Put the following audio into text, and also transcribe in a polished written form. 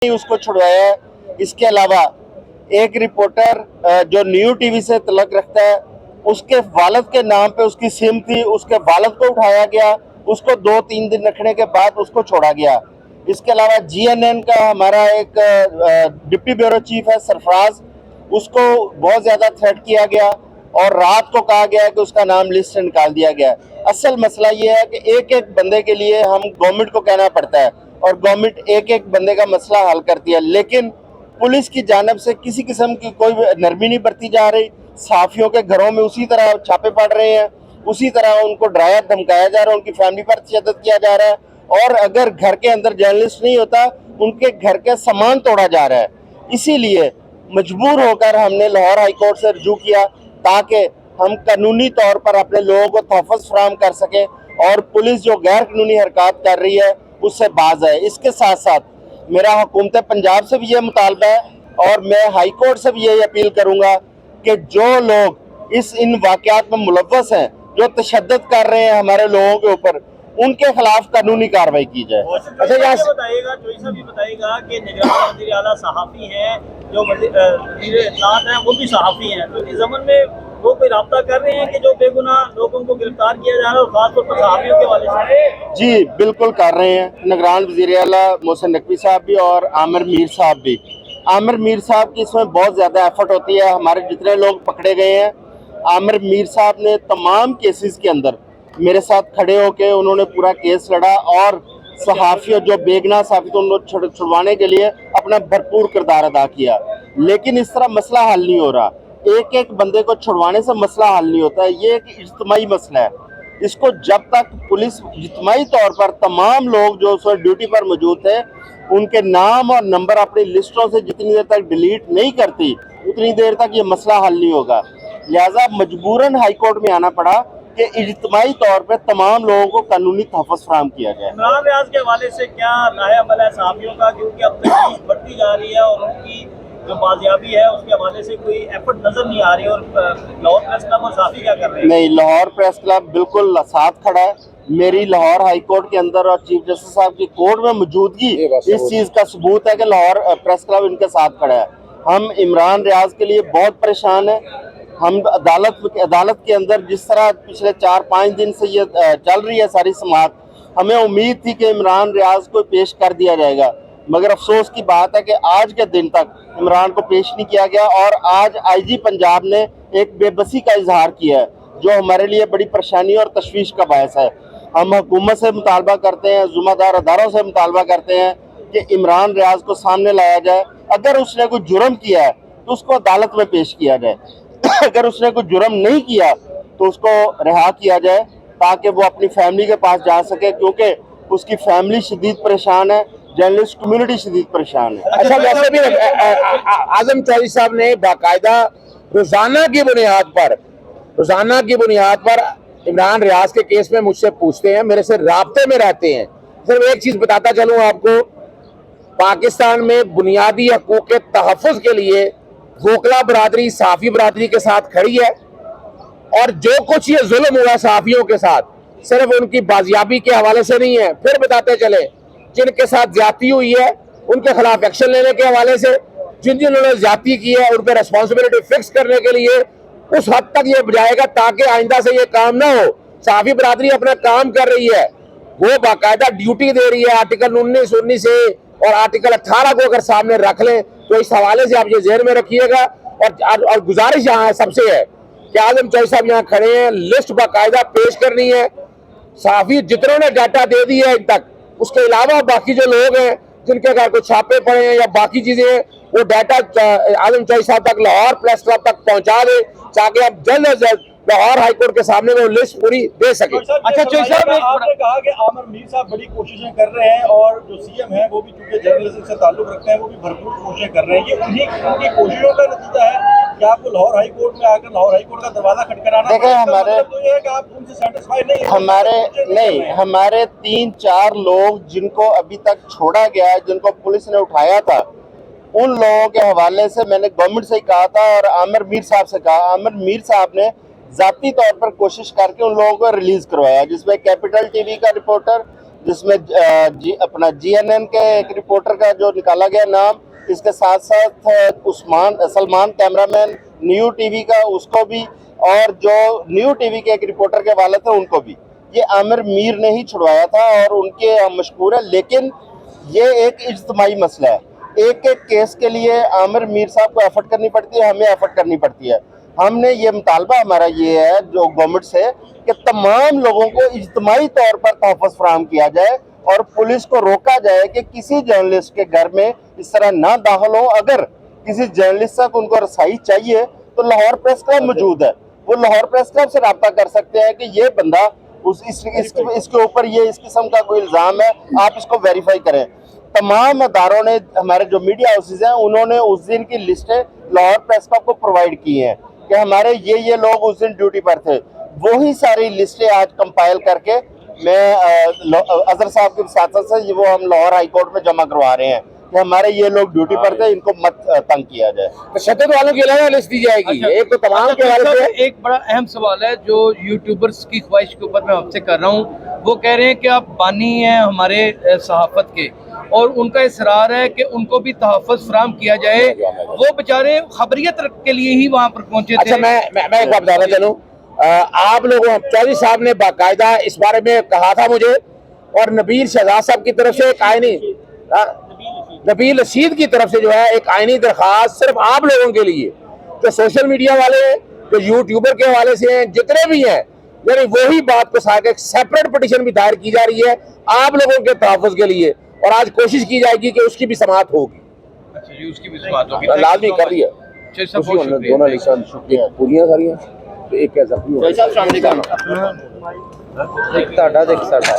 اس کو چھڑوایا ہے۔ اس کے علاوہ ایک رپورٹر جو نیو ٹی وی سے تعلق رکھتا ہے، اس کے والد کے نام پہ اس کی سم تھی، اس کے والد کو اٹھایا گیا، اس کو 2-3 دن رکھنے کے بعد اس کو چھوڑا گیا۔ اس کے علاوہ جی این این کا ہمارا ایک ڈپٹی بیورو چیف ہے سرفراز، اس کو بہت زیادہ تھریٹ کیا گیا اور رات کو کہا گیا کہ اس کا نام لسٹ سے نکال دیا گیا۔ اصل مسئلہ یہ ہے کہ ایک ایک بندے کے لیے ہم گورنمنٹ کو کہنا پڑتا ہے اور گورنمنٹ ایک ایک بندے کا مسئلہ حل کرتی ہے، لیکن پولیس کی جانب سے کسی قسم کی کوئی نرمی نہیں برتی جا رہی۔ صحافیوں کے گھروں میں اسی طرح چھاپے پڑ رہے ہیں، اسی طرح ان کو ڈرایا دھمکایا جا رہا ہے، ان کی فیملی پر تشدد کیا جا رہا ہے، اور اگر گھر کے اندر جرنلسٹ نہیں ہوتا ان کے گھر کے سامان توڑا جا رہا ہے۔ اسی لیے مجبور ہو کر ہم نے لاہور ہائی کورٹ سے رجوع کیا تاکہ ہم قانونی طور پر اپنے لوگوں کو تحفظ فراہم کر سکیں اور پولیس جو غیر قانونی حرکات کر رہی ہے اس سے باز ہے۔ اس کے ساتھ ساتھ میرا حکومت پنجاب سے بھی یہ مطالبہ ہے اور میں ہائی کورٹ سے بھی یہی اپیل کروں گا کہ جو لوگ ان واقعات میں ملوث ہیں، جو تشدد کر رہے ہیں ہمارے لوگوں کے اوپر، ان کے خلاف قانونی کارروائی کی جائے۔ اچھا یہ بتائیے گا کہ نگران وزیر اعلیٰ صحافی ہیں، جو وزیر اطلاعات ہیں وہ بھی صحافی ہیں، تو اس ضمن میں وہ کوئی رابطہ کر رہے ہیں کہ جو بے گناہ لوگوں کو گرفتار کیا جا رہا ہے اور خاص طور پر صحافیوں کے حوالے سے؟ جی بالکل کر رہے ہیں، نگران وزیر اعلیٰ محسن نقوی صاحب بھی اور عامر میر صاحب بھی۔ عامر میر صاحب کی اس میں بہت زیادہ ایفرٹ ہوتی ہے۔ ہمارے جتنے لوگ پکڑے گئے ہیں، عامر میر صاحب نے تمام کیسز کے اندر میرے ساتھ کھڑے ہو کے انہوں نے پورا کیس لڑا اور صحافیوں جو بے گناہ صحافی ان کو چھڑوانے کے لیے اپنا بھرپور کردار ادا کیا، لیکن اس طرح مسئلہ حل نہیں ہو رہا۔ ایک ایک بندے کو چھڑوانے سے مسئلہ حل نہیں ہوتا ہے، یہ ایک اجتماعی مسئلہ ہے۔ اس کو جب تک پولیس اجتماعی طور پر تمام لوگ جو اس وقت ڈیوٹی پر موجود تھے ان کے نام اور نمبر اپنی لسٹوں سے جتنی دیر تک ڈیلیٹ نہیں کرتی اتنی دیر تک یہ مسئلہ حل نہیں ہوگا۔ لہٰذا مجبوراً ہائی کورٹ میں آنا پڑا کہ اجتماعی طور پہ تمام لوگوں کو قانونی تحفظ فراہم کیا جائے۔ عمران ریاض کے حوالے سے کیا رائے عمل ہے صحافیوں کا، کیونکہ اب تشویش بڑھتی جا رہی ہے اور ان کی جو بازیابی ہے اس کے حوالے سے کوئی ایفرٹ نظر نہیں آ رہی، اور لاہور پریس کلب اور صحافی کیا کر رہے ہیں؟ نہیں، لاہور پریس کلب بالکل ساتھ کھڑا ہے۔ میری لاہور ہائی کورٹ کے اندر اور چیف جسٹس صاحب کی کورٹ میں موجودگی اس چیز کا ثبوت ہے کہ لاہور پریس کلب ان کے ساتھ کھڑا ہے۔ ہم عمران ریاض کے لیے بہت پریشان ہیں۔ ہم عدالت کے اندر جس طرح پچھلے 4-5 دن سے یہ چل رہی ہے ساری سماعت، ہمیں امید تھی کہ عمران ریاض کو پیش کر دیا جائے گا، مگر افسوس کی بات ہے کہ آج کے دن تک عمران کو پیش نہیں کیا گیا، اور آج آئی جی پنجاب نے ایک بے بسی کا اظہار کیا ہے جو ہمارے لیے بڑی پریشانی اور تشویش کا باعث ہے۔ ہم حکومت سے مطالبہ کرتے ہیں، ذمہ دار اداروں سے مطالبہ کرتے ہیں کہ عمران ریاض کو سامنے لایا جائے۔ اگر اس نے کوئی جرم کیا ہے تو اس کو عدالت میں پیش کیا جائے، اگر اس نے کوئی جرم نہیں کیا تو اس کو رہا کیا جائے تاکہ وہ اپنی فیملی کے پاس جا سکے، کیونکہ اس کی فیملی شدید پریشان ہے، جرنلسٹ کمیونٹی شدید پریشان ہے۔ اچھا ویسے بھی اعظم چودھری صاحب نے باقاعدہ روزانہ کی بنیاد پر عمران ریاض کے کیس میں مجھ سے پوچھتے ہیں، میرے سے رابطے میں رہتے ہیں۔ صرف ایک چیز بتاتا چلوں آپ کو، پاکستان میں بنیادی حقوق کے تحفظ کے لیے وکلا برادری صحافی برادری کے ساتھ کھڑی ہے، اور جو کچھ یہ ظلم ہوا صحافیوں کے ساتھ صرف ان کی بازیابی کے حوالے سے نہیں ہے، پھر بتاتے چلے جن کے ساتھ زیادتی ہوئی ہے ان کے خلاف ایکشن لینے کے حوالے سے، جنہوں نے زیادتی کی ہے ان پہ ریسپانسبلٹی فکس کرنے کے لیے اس حد تک یہ جائے گا تاکہ آئندہ سے یہ کام نہ ہو۔ صحافی برادری اپنا کام کر رہی ہے، وہ باقاعدہ ڈیوٹی دے رہی ہے، آرٹیکل 19 سے اور آرٹیکل 18 کو اگر سامنے رکھ لیں تو اس حوالے سے آپ یہ ذہن میں رکھیے گا۔ اور گزارش یہاں سب سے ہے کہ اعظم چودھری صاحب یہاں کھڑے ہیں، لسٹ باقاعدہ پیش کرنی ہے۔ صحافی جتنوں نے ڈاٹا دے دی ہے ان تک، اس کے علاوہ باقی جو لوگ ہیں جن کے گھر کو چھاپے پڑے ہیں یا باقی چیزیں ہیں، وہ ڈاٹا اعظم چودھری صاحب تک لاہور پریس کلب تک پہنچا دے تاکہ اب جلد از جلد لاہور ہائی کورٹ کے سامنے وہ لسٹ پوری دے سکے۔ اچھا چودھری صاحب، آپ نے کہا کہ عامر میر صاحب بڑی کوششیں کر رہے ہیں اور جو سی ایم ہیں وہ بھی چونکہ جرنلزم سے تعلق رکھتے ہیں وہ بھی بھرپور کوششیں کر رہے ہیں، یہ ان کی کوششوں کا نتیجہ ہے کہ آپ کو لاہور ہائی کورٹ میں آ کر لاہور ہائی کورٹ کا دروازہ کھٹکھٹانا پڑا؟ دیکھیں مطلب تو یہ ہے کہ آپ ان سے سیٹسفائی نہیں ہیں۔ ہمارے 3-4 لوگ جن کو ابھی تک چھوڑا گیا ہے، جن کو پولیس نے اٹھایا تھا، ان لوگوں کے حوالے سے میں نے گورنمنٹ سے کہا تھا اور عامر میر صاحب سے کہا۔ عامر میر صاحب نے ذاتی طور پر کوشش کر کے ان لوگوں کو ریلیز کروایا، جس میں کیپٹل ٹی وی کا رپورٹر، جس میں اپنا GNN کے ایک رپورٹر کا جو نکالا گیا نام، اس کے ساتھ ساتھ سلمان کیمرہ مین نیو ٹی وی کا، اس کو بھی، اور جو نیو ٹی وی کے ایک رپورٹر کے والد ہیں ان کو بھی، یہ عامر میر نے ہی چھڑوایا تھا اور ان کے مشکور ہے. لیکن یہ ایک اجتماعی مسئلہ ہے. ایک ایک کیس کے لیے عامر میر صاحب کو ایفرٹ کرنی پڑتی ہے، ہمیں ایفرٹ کرنی پڑتی ہے. ہم نے یہ مطالبہ ہمارا یہ ہے جو گورنمنٹ سے کہ تمام لوگوں کو اجتماعی طور پر تحفظ فراہم کیا جائے اور پولیس کو روکا جائے کہ کسی جرنلسٹ کے گھر میں اس طرح نہ داخل ہو. اگر کسی جرنلسٹ تک ان کو رسائی چاہیے تو لاہور پریس کلب موجود ہے، وہ لاہور پریس کلب سے رابطہ کر سکتے ہیں کہ یہ بندہ اس کے اوپر یہ اس قسم کا کوئی الزام ہے، آپ اس کو ویریفائی کریں. تمام اداروں نے، ہمارے جو میڈیا ہاؤسز ہیں انہوں نے اس دن کی لسٹیں لاہور پریس کلب کو پرووائڈ کی ہیں کہ ہمارے یہ لوگ اس دن ڈیوٹی پر تھے. وہی ساری لسٹیں آج کمپائل کر کے میں اظہر صاحب کی سیاست سے وہ ہم لاہور ہائی کورٹ میں جمع کروا رہے ہیں کہ ہمارے یہ لوگ ڈیوٹی پر تھے، ان کو مت تنگ کیا جائے. تشدد والوں کی علیحدہ لسٹ دی جائے گی. ایک تو تمام کے حوالے سے ایک بڑا اہم سوال ہے جو یوٹیوبرز کی خواہش کے اوپر میں آپ سے کر رہا ہوں. وہ کہہ رہے ہیں کہ آپ بانی ہیں ہمارے صحافت کے، اور ان کا اصرار ہے کہ ان کو بھی تحفظ فراہم کیا جائے. وہ بیچارے خبریت کے لیے ہی وہاں پر پہنچے تھے. اچھا میں ایک بات بتانا چلوں، آپ لوگوں چودھری صاحب نے باقاعدہ اس بارے میں کہا تھا مجھے، اور نبیل شہزاد صاحب کی طرف سے ایک آئینی، نبیل رشید کی طرف سے جو ہے ایک آئینی درخواست صرف آپ لوگوں کے لیے، جو سوشل میڈیا والے ہیں، جو یوٹیوبر کے حوالے سے ہیں، جتنے بھی ہیں، یعنی وہی بات کو ساتھ ایک سیپریٹ پٹیشن بھی دائر کی جا رہی ہے آپ لوگوں کے تحفظ کے لیے، اور آج کوشش کی جائے گی کہ اس کی بھی سماعت ہوگی. اچھا جی، اس کی بھی سماعت ہوگی. لازمی کر رہی ہے. دونوں الیکشن پوریاں کریے. ایک کیا زخمی ہو ਤੁਹਾਡਾ ਦੇਖ ਸਾਡਾ